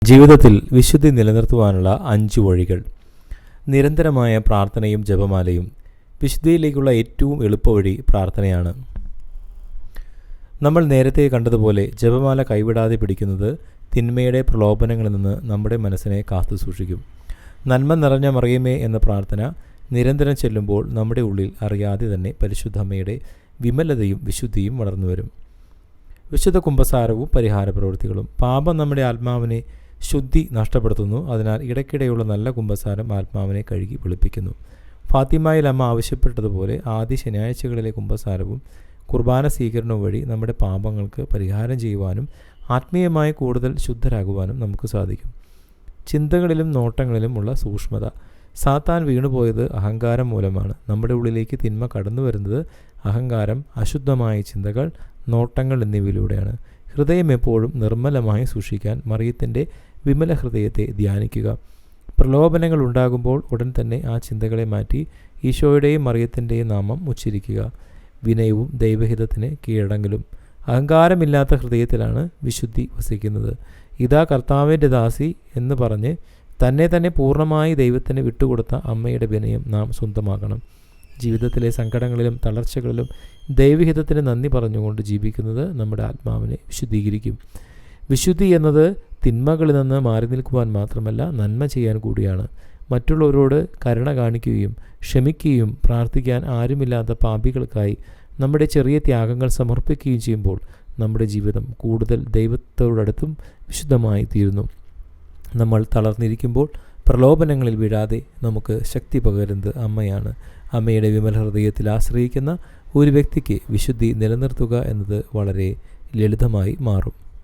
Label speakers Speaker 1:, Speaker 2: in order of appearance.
Speaker 1: ജീവിതത്തിൽ വിശുദ്ധി നിലനിർത്തുവാനുള്ള 5 വഴികൾ. നിരന്തരമായ പ്രാർത്ഥനയും ജപമാലയും. വിശുദ്ധിയിലേക്കുള്ള ഏറ്റവും എളുപ്പവഴി പ്രാർത്ഥനയാണ്. നമ്മൾ നേരത്തെ കണ്ടതുപോലെ ജപമാല കൈവിടാതെ പിടിക്കുന്നത് തിന്മയുടെ പ്രലോഭനങ്ങളിൽ നിന്ന് നമ്മുടെ മനസ്സിനെ കാത്തു സൂക്ഷിക്കും. നന്മ നിറഞ്ഞ മറിയമേ എന്ന പ്രാർത്ഥന നിരന്തരം ചെല്ലുമ്പോൾ നമ്മുടെ ഉള്ളിൽ അറിയാതെ തന്നെ പരിശുദ്ധ അമ്മയുടെ വിമലതയും വിശുദ്ധിയും വളർന്നു വരും. വിശുദ്ധ കുമ്പസാരവും പരിഹാര പ്രവൃത്തികളും. പാപം നമ്മുടെ ആത്മാവിനെ ശുദ്ധി നഷ്ടപ്പെടുത്തുന്നു. അതിനാൽ ഇടയ്ക്കിടെയുള്ള നല്ല കുമ്പസാരം ആത്മാവിനെ കഴുകി വെളുപ്പിക്കുന്നു. ഫാത്തിമയിൽ അമ്മ ആവശ്യപ്പെട്ടതുപോലെ ആദ്യ ശനിയാഴ്ചകളിലെ കുമ്പസാരവും കുർബാന സ്വീകരണവും വഴി നമ്മുടെ പാപങ്ങൾക്ക് പരിഹാരം ചെയ്യുവാനും ആത്മീയമായി കൂടുതൽ ശുദ്ധരാകുവാനും നമുക്ക് സാധിക്കും. ചിന്തകളിലും നോട്ടങ്ങളിലും ഉള്ള സൂക്ഷ്മത. സാത്താൻ വീണുപോയത് അഹങ്കാരം മൂലമാണ്. നമ്മുടെ ഉള്ളിലേക്ക് തിന്മ കടന്നു വരുന്നത് അഹങ്കാരം, അശുദ്ധമായ ചിന്തകൾ, നോട്ടങ്ങൾ എന്നിവയിലൂടെയാണ്. ഹൃദയം എപ്പോഴും നിർമ്മലമായി സൂക്ഷിക്കാൻ മറിയത്തിൻ്റെ വിമല ഹൃദയത്തെ ധ്യാനിക്കുക. പ്രലോഭനങ്ങൾ ഉണ്ടാകുമ്പോൾ ഉടൻ തന്നെ ആ ചിന്തകളെ മാറ്റി ഈശോയുടെയും മറിയത്തിൻ്റെയും നാമം ഉച്ചരിക്കുക. വിനയവും ദൈവഹിതത്തിന് കീഴടങ്ങലും. അഹങ്കാരമില്ലാത്ത ഹൃദയത്തിലാണ് വിശുദ്ധി വസിക്കുന്നത്. ഇതാ കർത്താവിൻ്റെ ദാസി എന്ന് പറഞ്ഞ് തന്നെ പൂർണ്ണമായി ദൈവത്തിന് വിട്ടുകൊടുത്ത അമ്മയുടെ വിനയം നാം സ്വന്തമാക്കണം. ജീവിതത്തിലെ സങ്കടങ്ങളിലും തളർച്ചകളിലും ദൈവഹിതത്തിന് നന്ദി പറഞ്ഞുകൊണ്ട് ജീവിക്കുന്നത് നമ്മുടെ ആത്മാവിനെ വിശുദ്ധീകരിക്കും. വിശുദ്ധി എന്നത് തിന്മകളിൽ നിന്ന് മാറി നിൽക്കുവാൻ മാത്രമല്ല, നന്മ ചെയ്യാൻ കൂടിയാണ്. മറ്റുള്ളവരോട് കരുണ കാണിക്കുകയും ക്ഷമിക്കുകയും പ്രാർത്ഥിക്കാൻ ആരുമില്ലാത്ത പാപികൾക്കായി നമ്മുടെ ചെറിയ ത്യാഗങ്ങൾ സമർപ്പിക്കുകയും ചെയ്യുമ്പോൾ നമ്മുടെ ജീവിതം കൂടുതൽ ദൈവത്തോടടുത്തും വിശുദ്ധമായി തീരുന്നു. നമ്മൾ തളർന്നിരിക്കുമ്പോൾ പ്രലോഭനങ്ങളിൽ വീഴാതെ നമുക്ക് ശക്തി പകരുന്നത് അമ്മയാണ്. അമ്മയുടെ വിമല ഹൃദയത്തിൽ ആശ്രയിക്കുന്ന ഒരു വ്യക്തിക്ക് വിശുദ്ധി നിലനിർത്തുക എന്നത് വളരെ ലളിതമായി മാറും.